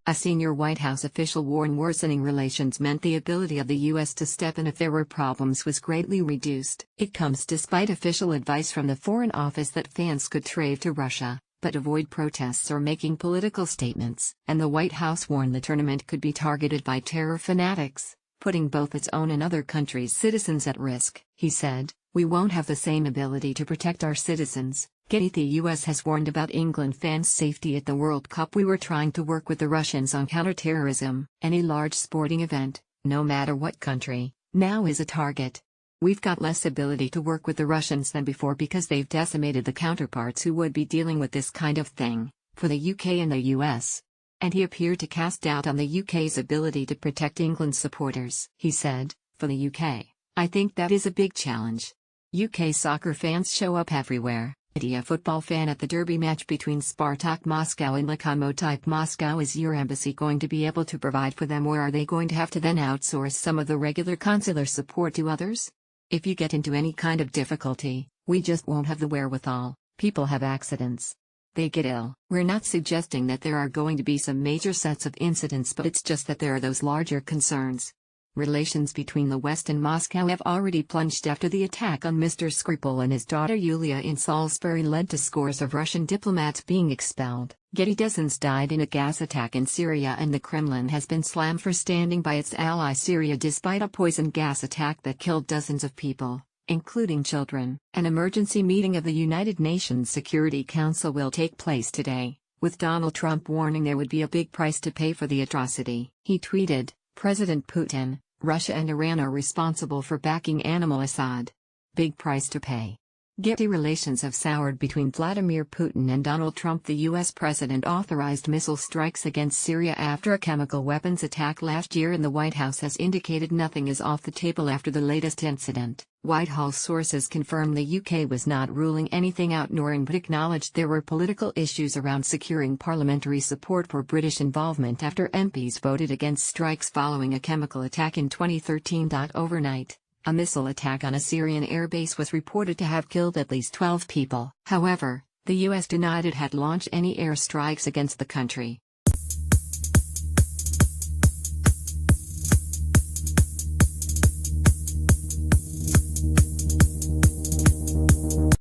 A senior White House official warned worsening relations meant the ability of the U.S. to step in if there were problems was greatly reduced. It comes despite official advice from the Foreign Office that fans could trade to Russia, but avoid protests or making political statements. And the White House warned the tournament could be targeted by terror fanatics, putting both its own and other countries' citizens at risk. He said, "We won't have the same ability to protect our citizens." Getty. The U.S. has warned about England fans' safety at the World Cup. "We were trying to work with the Russians on counterterrorism. Any large sporting event, no matter what country, now is a target. We've got less ability to work with the Russians than before because they've decimated the counterparts who would be dealing with this kind of thing, for the UK and the US." And he appeared to cast doubt on the UK's ability to protect England's supporters. He said, "For the UK, I think that is a big challenge. UK soccer fans show up everywhere. A football fan at the derby match between Spartak Moscow and Lokomotiv Moscow. Is your embassy going to be able to provide for them, or are they going to have to then outsource some of the regular consular support to others? If you get into any kind of difficulty, we just won't have the wherewithal. People have accidents. They get ill." We're not suggesting that there are going to be some major sets of incidents, but it's just that there are those larger concerns. Relations between the West and Moscow have already plunged after the attack on Mr. Skripal and his daughter Yulia in Salisbury led to scores of Russian diplomats being expelled. Getty. Dozens died in a gas attack in Syria, and the Kremlin has been slammed for standing by its ally Syria despite a poison gas attack that killed dozens of people, including children. An emergency meeting of the United Nations Security Council will take place today, with Donald Trump warning there would be a big price to pay for the atrocity. He tweeted, "President Putin, Russia and Iran are responsible for backing Animal Assad. Big price to pay." Getty. Relations have soured between Vladimir Putin and Donald Trump. The U.S. president authorized missile strikes against Syria after a chemical weapons attack last year, and the White House has indicated nothing is off the table after the latest incident. White House sources confirmed the UK was not ruling anything out, nor but acknowledged there were political issues around securing parliamentary support for British involvement after MPs voted against strikes following a chemical attack in 2013. Overnight, a missile attack on a Syrian airbase was reported to have killed at least 12 people. However, the U.S. denied it had launched any airstrikes against the country.